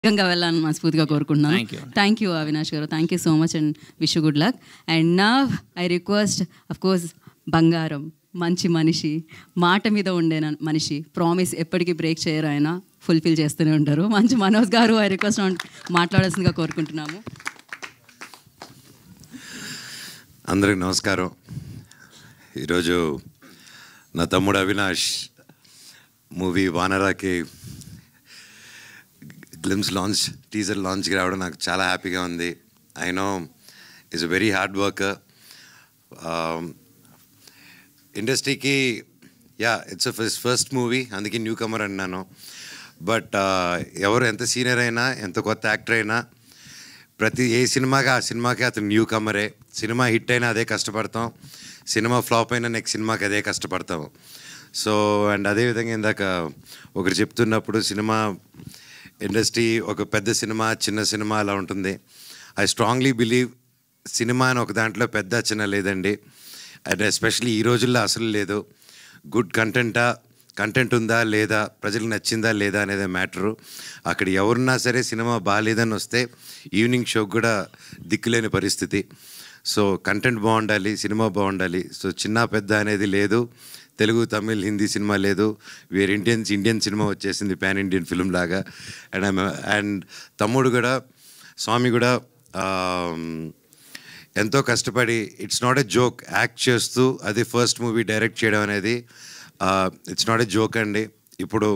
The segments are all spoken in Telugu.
వేగంగా వెళ్ళాలని మనస్ఫూర్తిగా కోరుకుంటున్నాను. థ్యాంక్ యూ అవినాష్ గారు, thank you so much and wish you good luck. And నా ఐ రిక్వెస్ట్ అఫ్ కోర్స్ బంగారం, మంచి మనిషి, మాట మీద ఉండే మనిషి, ప్రామిస్ ఎప్పటికీ బ్రేక్ చేయరు, ఆయన ఫుల్ఫిల్ చేస్తూనే ఉంటారు. మంచి మనోజ్ గారు ఐ రిక్వెస్ట్ మాట్లాడాల్సిందిగా కోరుకుంటున్నాము. అందరికి నమస్కారం. ఈరోజు నా తమ్ముడు అవినాష్ మూవీ వానరాకి గ్లిమ్స్ లాంచ్, టీజర్ లాంచ్కి రావడం నాకు చాలా హ్యాపీగా ఉంది. I know is a very hard worker. ఇండస్ట్రీకి ఇట్స్ ఫస్ట్ మూవీ, అందుకే న్యూ కమర్ అన్నాను. బట్ ఎవరు ఎంత సీనియర్ అయినా, ఎంత కొత్త యాక్టర్ అయినా, ప్రతి ఏ సినిమాకి ఆ సినిమాకి అతను న్యూ కమరే. సినిమా హిట్ అయినా అదే కష్టపడతాం, సినిమా ఫ్లాప్ అయినా నెక్స్ట్ సినిమాకి అదే కష్టపడతాం. సో అండ్ అదేవిధంగా ఇందాక ఒకరు చెప్తున్నప్పుడు సినిమా ఇండస్ట్రీ ఒక పెద్ద సినిమా, చిన్న సినిమా అలా ఉంటుంది. ఐ స్ట్రాంగ్లీ బిలీవ్ సినిమా అని ఒక దాంట్లో పెద్ద చిన్న లేదండి. అండ్ ఎస్పెషలీ ఈ రోజుల్లో అసలు లేదు. గుడ్ కంటెంట్ ఉందా లేదా, ప్రజలకు నచ్చిందా లేదా అనేది మ్యాటరు. అక్కడ ఎవరున్నా సరే సినిమా బాగాలేదని వస్తే ఈవినింగ్ షోకి కూడా దిక్కులేని పరిస్థితి. సో కంటెంట్ బాగుండాలి, సినిమా బాగుండాలి. సో చిన్న పెద్ద అనేది లేదు. తెలుగు, తమిళ్, హిందీ సినిమా లేదు. వేరే ఇండియన్ సినిమా వచ్చేసింది, పాన్ ఇండియన్ ఫిల్మ్ లాగా. అండ్ తమ్ముడు కూడా, స్వామి కూడా ఎంతో కష్టపడి, it's not a joke, act చేస్తూ అది ఫస్ట్ మూవీ డైరెక్ట్ చేయడం అనేది ఇట్స్ నాట్ ఎ జోక్ అండి. ఇప్పుడు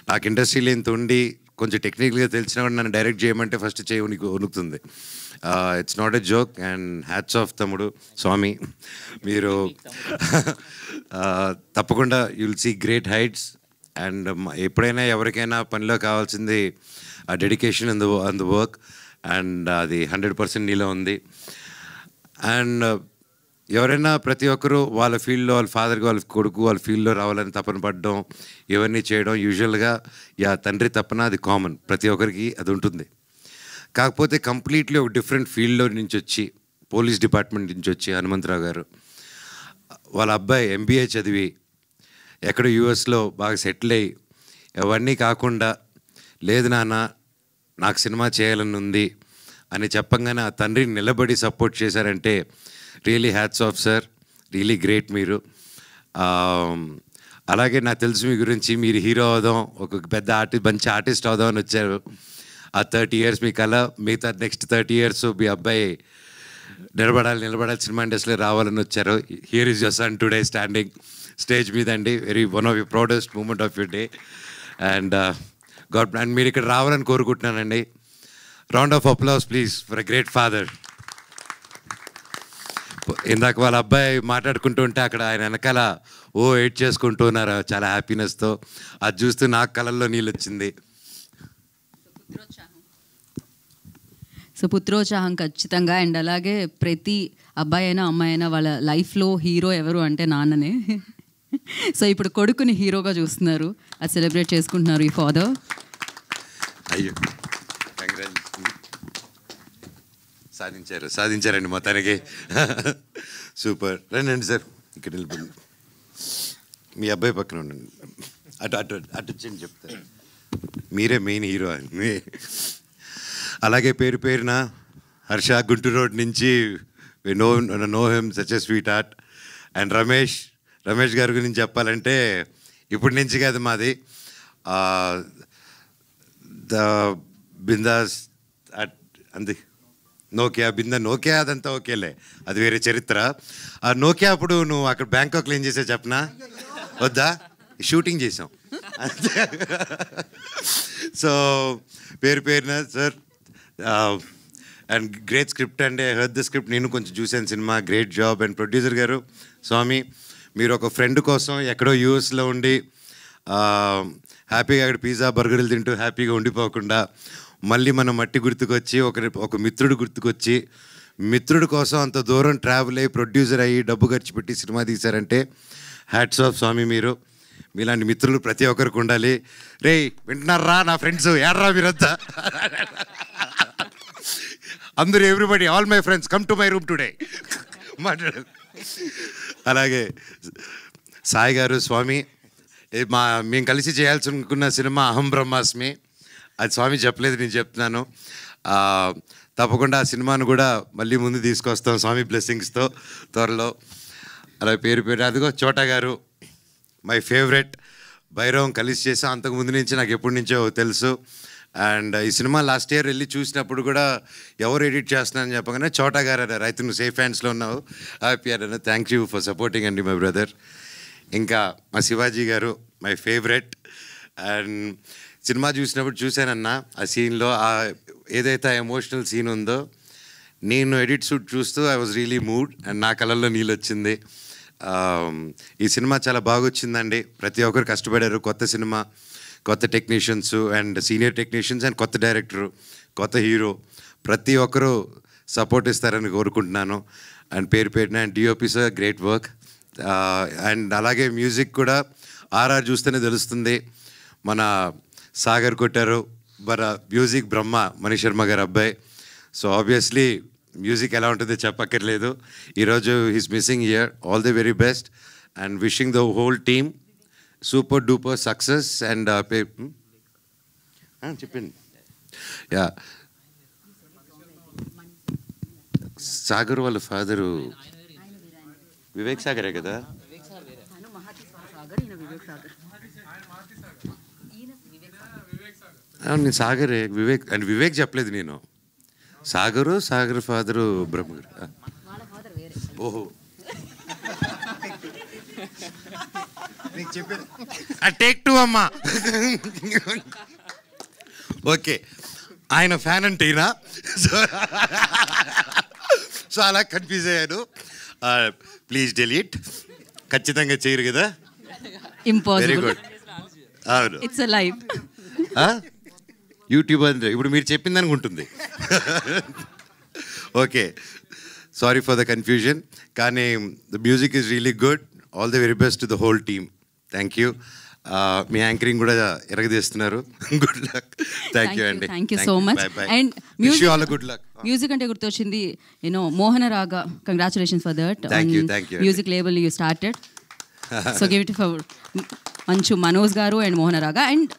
నాకు ఇండస్ట్రీలో ఇంత ఉండి కొంచెం టెక్నికల్గా తెలిసినా కూడా నన్ను డైరెక్ట్ చేయమంటే ఫస్ట్ చేయి వణుకుతుంది. It's not a joke. And hats off తమ్ముడు, స్వామి, మీరు తప్పకుండా you'll see great heights. And ఎప్పుడైనా ఎవరికైనా పనిలో కావాల్సింది ఆ dedication on the work, and అది 100% నీలో ఉంది. అండ్ ఎవరైనా ప్రతి ఒక్కరూ వాళ్ళ ఫీల్డ్లో, వాళ్ళ ఫాదర్కి, వాళ్ళ కొడుకు వాళ్ళ ఫీల్డ్లో రావాలని తపన పడడం, ఇవన్నీ చేయడం యూజువల్గా తండ్రి తపన, అది కామన్, ప్రతి ఒక్కరికి అది ఉంటుంది. కాకపోతే కంప్లీట్లీ ఒక డిఫరెంట్ ఫీల్డ్లో నుంచి వచ్చి, పోలీస్ డిపార్ట్మెంట్ నుంచి వచ్చి హనుమంతరావు గారు వాళ్ళ అబ్బాయి MBA చదివి ఎక్కడో US బాగా సెటిల్ అయ్యి, అవన్నీ కాకుండా లేదు నాన్న నాకు సినిమా చేయాలని ఉంది అని చెప్పంగానే ఆ తండ్రిని నిలబడి సపోర్ట్ చేశారంటే really hats off sir, really great మీరు. అలాగే నాకు తెలుసు మీ గురించి, మీరు హీరో అవుదాం, ఒక పెద్ద మంచి ఆర్టిస్ట్ అవుదామని వచ్చారు. ఆ 30 years మీ కళ, మిగతా నెక్స్ట్ 30 years మీ అబ్బాయి నిలబడాలి సినిమా ఇండస్ట్రీలో రావాలని వచ్చారు. Here is your son today standing stage మీద అండి. One of your proudest moment of your day. And and మీరు ఇక్కడ రావాలని కోరుకుంటున్నానండి. Round of applause please for a great father. ఇందాక వాళ్ళ అబ్బాయి మాట్లాడుకుంటూ ఉంటే అక్కడ ఆయన వెనకాల ఎయిట్ చేసుకుంటూ ఉన్నారు చాలా హ్యాపీనెస్తో. అది చూస్తూ నాకు కళ్ళల్లో నీళ్ళు వచ్చింది. సో పుత్రోత్సాహం ఖచ్చితంగా. అండ్ అలాగే ప్రతి అబ్బాయి అయినా అమ్మాయి అయినా వాళ్ళ లైఫ్లో హీరో ఎవరు అంటే నాన్ననే. సో ఇప్పుడు కొడుకుని హీరోగా చూస్తున్నారు, అది సెలబ్రేట్ చేసుకుంటున్నారు ఈ ఫాదర్. అయ్యో సాధించారండి మొత్తానికి. సూపర్. రండి సార్, ఇక్కడ వెళ్ళిపోయింది. మీ అబ్బాయి పక్కన ఉండండి, అటు వచ్చి చెప్తారు. మీరే మెయిన్ హీరో అని. అలాగే పేరున హర్ష, గుంటూరు రోడ్ నుంచి, know him, such a sweet heart. And Ramesh గారి గురించి చెప్పాలంటే ఇప్పటి నుంచి కాదు, మాది ద బిందాస్ అంది నోకియా అదంతా ఓకేలే, అది వేరే చరిత్ర. ఆ నోకియా అప్పుడు నువ్వు అక్కడ బ్యాంకాక్లో ఏం చేసావు చెప్పనా? వద్దా? షూటింగ్ చేసాం. సో పేరున సార్, అండ్ గ్రేట్ స్క్రిప్ట్ అండి. ఐ హర్డ్ ద స్క్రిప్ట్, నేను కొంచెం చూశాను cinema. Great job. And producer గారు స్వామి, మీరు ఒక ఫ్రెండ్ కోసం ఎక్కడో US ఉండి హ్యాపీగా అక్కడ పిజ్జా బర్గర్లు తింటూ హ్యాపీగా ఉండిపోకుండా మళ్ళీ మన మట్టి గుర్తుకొచ్చి, ఒక మిత్రుడు గుర్తుకొచ్చి, మిత్రుడి కోసం అంత దూరం ట్రావెల్ అయ్యి ప్రొడ్యూసర్ అయ్యి డబ్బు ఖర్చు పెట్టి సినిమా తీశారంటే హ్యాట్స్ ఆఫ్ స్వామి. మీలాంటి మిత్రులు ప్రతి ఒక్కరికి ఉండాలి. రే వింటున్నారా నా ఫ్రెండ్స్, ఏడ్రా మీరంతా, అందరూ everybody, all my friends come to my room today మాట్లాడారు. అలాగే సాయి గారు, స్వామి, మేము కలిసి చేయాల్సి అనుకున్న సినిమా అహం బ్రహ్మాస్మి. అది స్వామి చెప్పలేదు, నేను చెప్తున్నాను. తప్పకుండా ఆ సినిమాను కూడా మళ్ళీ ముందు తీసుకొస్తాం స్వామి బ్లెస్సింగ్స్తో త్వరలో. అలా పేరు అదిగో చోటా గారు మై ఫేవరెట్. భైరవం కలిసి చేసాం, అంతకుముందు నుంచి నాకు ఎప్పటి నుంచో తెలుసు. అండ్ ఈ సినిమా లాస్ట్ ఇయర్ వెళ్ళి చూసినప్పుడు కూడా ఎవరు ఎడిట్ చేస్తున్నారని చెప్పగానే చోటా గారు అన్నారు, అయితే నువ్వు సేఫ్ హ్యాండ్స్లో ఉన్నావు, హ్యాపీ అన్నారు. థ్యాంక్ యూ ఫర్ సపోర్టింగ్ అండి మై బ్రదర్. ఇంకా మా శివాజీ గారు మై ఫేవరెట్. అండ్ సినిమా చూసినప్పుడు చూశానన్నా ఆ సీన్లో ఏదైతే ఎమోషనల్ సీన్ ఉందో, నేను ఎడిట్ షూట్ చూస్తూ I was really mood and నా కళ్ళల్లో నీళ్ళు వచ్చింది. ఈ సినిమా చాలా బాగా వచ్చిందండి. ప్రతి ఒక్కరు కష్టపడారు. కొత్త సినిమా, కొత్త technicians and senior technicians and కొత్త డైరెక్టరు, కొత్త హీరో, ప్రతి ఒక్కరూ సపోర్ట్ ఇస్తారని కోరుకుంటున్నాను. అండ్ పేరున and DOP sir great work. And అలాగే మ్యూజిక్ కూడా ఆర్ఆర్ చూస్తేనే తెలుస్తుంది. మన సాగర్ కొట్టారు, మన మ్యూజిక్ బ్రహ్మ మనీష్ శర్మ గారు అబ్బాయి. సో ఆబ్వియస్లీ మ్యూజిక్ ఎలా ఉంటుందో చెప్పక్కర్లేదు. ఈరోజు he's missing here. All the very best and wishing the whole team super duper success. And చెప్పండి. యా, సాగర్ వాళ్ళ ఫాదరు వివేక్ సాగరే కదా. నేను సాగరే, వివేక్ అండ్ వివేక్ చెప్పలేదు నేను. సాగర్ ఫాదరు బ్రహ్మ. ఓహో, టేక్ టూ అమ్మా. ఓకే, ఆయన ఫ్యాన్ అంటే ఈయన. సో అలా కన్ఫ్యూజ్ అయ్యాను. Please delete. ఖచ్చితంగా చేయరు కదా. Very good. అవును, ఇట్స్ లైవ్ యూట్యూబ్ అంటే ఇప్పుడు మీరు చెప్పింది అనుకుంటుంది. Okay, sorry for the confusion. కానీ the music is really good. All the very best to the whole team. Thank you. మీ యాంకరింగ్ కూడా ఎరగదీస్తున్నారు. Good luck. థ్యాంక్ యూ అండి. Thank you so much. And good luck. Music అంటే గుర్తొచ్చింది, మోహన రాగ. Congratulations for that. Music label you started. So give it for Manchu Manoj గారు అండ్ మోహన రాగ. అండ్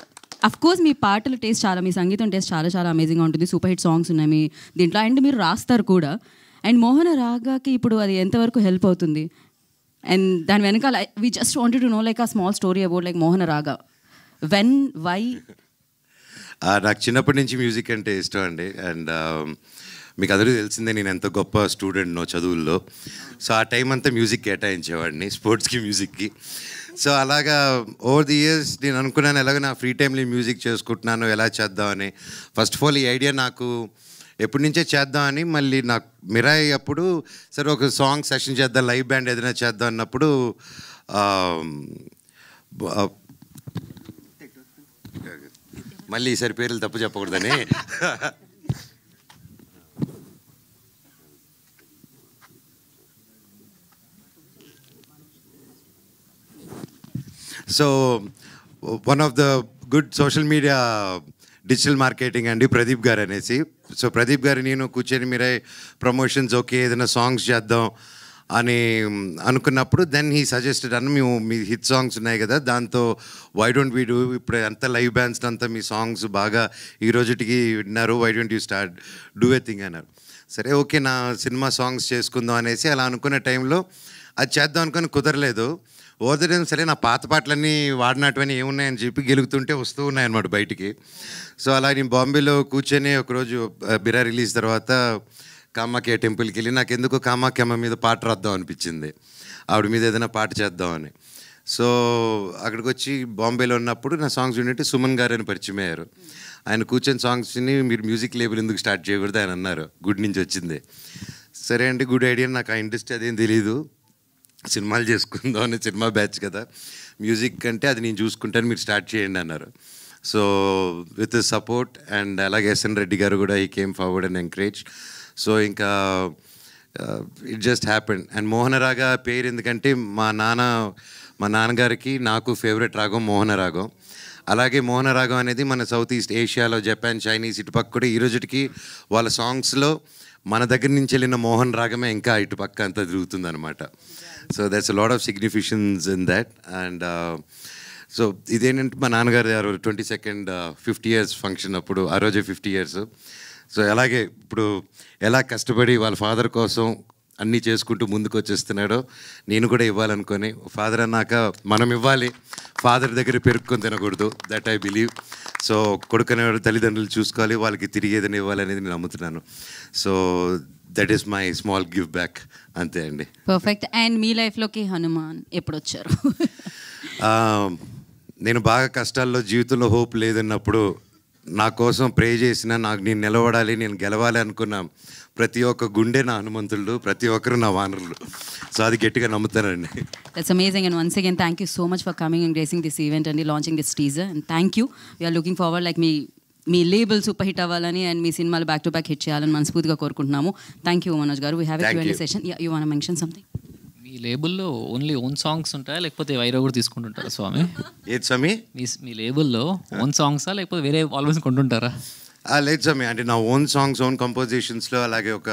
అఫ్ కోర్స్ మీ పాటల టేస్ట్ చాలా, మీ సంగీతం టేస్ట్ చాలా చాలా అమేజింగ్గా ఉంటుంది. సూపర్ హిట్ సాంగ్స్ ఉన్నాయి మీ దీంట్లో. అండ్ మీరు రాస్తారు కూడా. అండ్ మోహన రాగాకి ఇప్పుడు అది ఎంతవరకు హెల్ప్ అవుతుంది? అండ్ దాని వెనకాల we just wanted to know like a small story about like Mohana raga. When, why? నాకు చిన్నప్పటి నుంచి మ్యూజిక్ అంటే ఇష్టం అండి. అండ్ మీకు అందరూ తెలిసిందే నేను ఎంత గొప్ప స్టూడెంట్నో చదువుల్లో. సో ఆ టైం అంతా మ్యూజిక్ కేటాయించేవాడిని, స్పోర్ట్స్కి, మ్యూజిక్కి. సో అలాగా ఓవర్ ది ఇయర్స్ నేను అనుకున్నాను ఎలాగో నా ఫ్రీ టైంలో మ్యూజిక్ చేసుకుంటున్నాను, ఎలా చేద్దామని. ఫస్ట్ ఆఫ్ ఆల్ ఈ ఐడియా నాకు ఎప్పటి నుంచే చేద్దామని. మళ్ళీ నాకు మిరాయి అప్పుడు సరే ఒక సాంగ్ సెషన్ చేద్దాం, లైవ్ బ్యాండ్ ఏదైనా చేద్దాం అన్నప్పుడు మళ్ళీ ఈసారి పేర్లు తప్పు చెప్పకూడదని so one of the good social media digital marketing అండి ప్రదీప్ గారు అనేసి. సో ప్రదీప్ గారు నేను కూర్చొని మీరే ప్రమోషన్స్ ఓకే ఏదైనా సాంగ్స్ చేద్దాం అని అనుకున్నప్పుడు దెన్ హీ సజెస్టెడ్ అన్న మేము మీ హిట్ సాంగ్స్ ఉన్నాయి కదా దాంతో వై డోంట్ వీ డూ, ఇప్పుడు అంతా లైవ్ బ్యాండ్స్ అంతా మీ సాంగ్స్ బాగా ఈ రోజుటికి విన్నారు, why don't you start do a thing అన్నారు. సరే ఓకే నా సినిమా సాంగ్స్ చేసుకుందాం అనేసి అలా అనుకునే టైంలో అది చేద్దాం అనుకుని కుదరలేదు. ఓదడం సరే నా పాత పాటలన్నీ వాడినట్టువన్నీ ఏమున్నాయని చెప్పి గెలుగుతుంటే వస్తూ ఉన్నాయన్నమాట బయటికి. సో అలా నేను బాంబేలో కూర్చొని ఒకరోజు బిరా రిలీజ్ తర్వాత కామాఖ్య టెంపుల్కి వెళ్ళి నాకు ఎందుకో కామాఖ్యమ్మ మీద పాట రాద్దాం అనిపించింది, ఆవిడ మీద ఏదైనా పాట చేద్దామని. సో అక్కడికి వచ్చి బాంబేలో ఉన్నప్పుడు నా సాంగ్స్ వింటే సుమన్ గారు అని పరిచయం అయ్యారు. ఆయన కూర్చొని సాంగ్స్ని మీరు మ్యూజిక్ లేబుల్ ఎందుకు స్టార్ట్ చేయకూడదు ఆయన అన్నారు, గుడ్ నుంచి వచ్చింది. సరే అండి గుడ్ ఐడియా, నాకు ఆ ఇండస్ట్రీ అదేం తెలీదు, సినిమాలు చేసుకుందాం అని, సినిమా బ్యాచ్ కదా, మ్యూజిక్ అంటే అది నేను చూసుకుంటాను మీరు స్టార్ట్ చేయండి అన్నారు. సో విత్ సపోర్ట్ అండ్ అలాగే ఎస్ఎన్ రెడ్డి గారు కూడా ఈ came forward and encourage. So ఇంకా ఇట్ జస్ట్ హ్యాపెండ్. అండ్ మోహన రాగా పేరు ఎందుకంటే మా నాన్నగారికి నాకు ఫేవరెట్ రాగం మోహన రాగం. అలాగే మోహన రాగం అనేది మన సౌత్ ఈస్ట్ ఏషియాలో జపాన్, చైనీస్ ఇటుపక్క కూడా ఈ రోజుకి వాళ్ళ సాంగ్స్లో మన దగ్గర నుంచి వెళ్ళిన మోహన్ రాగమే ఇంకా ఇటుపక్క అంతా తిరుగుతుంది అనమాట. So that's a lot of significance in that. And so ఇదేంటంటే మా నాన్నగారు ఆ రోజు 22nd 50 years ఫంక్షన్ అప్పుడు, ఆ రోజే 50 years. సో అలాగే ఇప్పుడు ఎలా కష్టపడి వాళ్ళ ఫాదర్ కోసం అన్నీ చేసుకుంటూ ముందుకు వచ్చేస్తున్నాడో నేను కూడా ఇవ్వాలనుకొని, ఫాదర్ అన్నాక మనం ఇవ్వాలి, ఫాదర్ దగ్గర పెరుక్కొని తినకూడదు, దట్ ఐ బిలీవ్. సో కొడుకునేవాడు తల్లిదండ్రులు చూసుకోవాలి, వాళ్ళకి తిరిగి ఏదైనా ఇవ్వాలనేది నేను నమ్ముతున్నాను. So that is my small give back, అంతే అండి. పర్ఫెక్ట్. అండ్ మీ లైఫ్లోకి హనుమాన్ ఎప్పుడు వచ్చారు? నేను బాగా కష్టాల్లో, జీవితంలో హోప్ లేదన్నప్పుడు నా కోసం ప్రే చేసిన, నాకు నేను నిలబడాలి, నేను గెలవాలి అనుకున్న ప్రతి ఒక్క గుండె నా హనుమంతుడు, ప్రతి ఒక్కరు నా వానరులు. సో అది గట్టిగా నమ్ముతానండి. That's amazing. And once again thank you so much for coming and gracing this event and launching this teaser. And thank you. We're looking forward like మీ లేబుల్ సూపర్ హిట్ అవ్వాలని అండ్ మీ సినిమాలు బ్యాక్ టు బ్యాక్ హిట్ చేయాలని మనస్ఫూర్తిగా కోరుకుంటున్నాము. Thank you Manoj garu. We have a Q&A session. You want to mention something? మీ లేబుల్లో ఓన్లీ ఓన్ సాంగ్స్ ఉంటాయా లేకపోతే వైరా కూడా తీసుకుంటుంటారా స్వామి? ఏది స్వామి? మీ లేబుల్లో ఓన్ సాంగ్సా లేకపోతే వేరే ఆల్వేస్ కొంటుంటారా? లేదు స్వామి, అంటే నా ఓన్ సాంగ్స్, ఓన్ కంపోజిషన్స్లో, అలాగే ఒక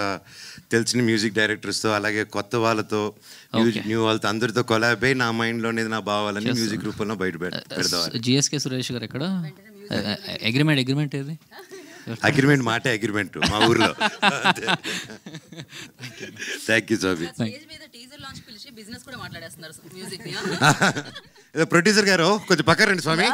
తెలిసిన మ్యూజిక్ డైరెక్టర్స్తో, అలాగే కొత్త వాళ్ళతో, న్యూ వాళ్ళతో అందరితో కొలాబ్ అయ్యి నా మైండ్లోనేది, నా భావాలని మ్యూజిక్ రూపంలో బయట పెడతాం. జిఎస్కే సురేష్ గారు ఎక్కడ? అగ్రిమెంట్ ఏది? అగ్రిమెంట్ మాటే అగ్రిమెంట్ మా ఊర్లో. Thank you Swamy. ప్రొడ్యూసర్ గారు కొంచెం పక్క రండి స్వామి.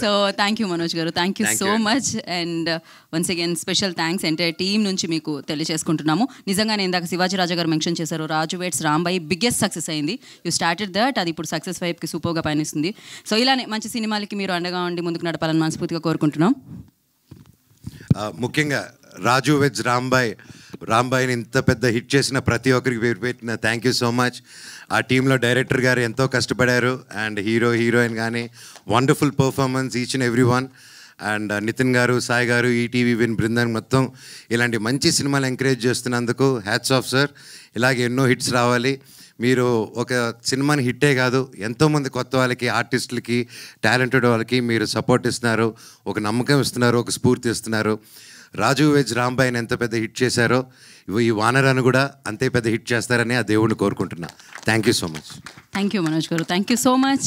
సో థ్యాంక్ యూ మనోజ్ గారు, thank you so much. And once again special thanks entire team నుంచి మీకు తెలియజేసుకుంటున్నాము. నిజంగానే ఇందాక శివాజీ రాజా గారు మెన్షన్ చేశారు, రాజు వెడ్స్ రాంబాయి బిగ్గెస్ట్ సక్సెస్ అయింది. యూ స్టార్టెడ్ దట్, అది ఇప్పుడు సక్సెస్ వైపుకి సూపర్గా పయనిస్తుంది. సో ఇలానే మంచి సినిమాలకి మీరు అండగా ఉండి ముందుకు నడపాలని మనస్ఫూర్తిగా కోరుకుంటున్నాం. ముఖ్యంగా రాజు వెడ్స్ రాంబాయిని ఇంత పెద్ద హిట్ చేసిన ప్రతి ఒక్కరికి పేరు పెట్టిన థ్యాంక్ యూ సో మచ్. ఆ టీంలో డైరెక్టర్ గారు ఎంతో కష్టపడారు, అండ్ హీరోయిన్ కానీ wonderful performance each and every one. And Nitin గారు, సాయి గారు, ఈటీవీ విన్ బృందం మొత్తం ఇలాంటి మంచి సినిమాలు ఎంకరేజ్ చేస్తున్నందుకు హ్యాట్స్ ఆఫ్ సార్. ఇలాగే ఎన్నో హిట్స్ రావాలి. మీరు ఒక సినిమాని హిట్టే కాదు, ఎంతోమంది కొత్త వాళ్ళకి, ఆర్టిస్టులకి, టాలెంటెడ్ వాళ్ళకి మీరు సపోర్ట్ ఇస్తున్నారు, ఒక నమ్మకం ఇస్తున్నారు, ఒక స్ఫూర్తి ఇస్తున్నారు. రాజు వెడ్స్ రాంబాయిని ఎంత పెద్ద హిట్ చేశారో ఈ వానరాను కూడా అంతే పెద్ద హిట్ చేస్తారని ఆ దేవుడిని కోరుకుంటున్నా. Thank you so much. Thank you Manoj గారు, థ్యాంక్ యూ సో మచ్.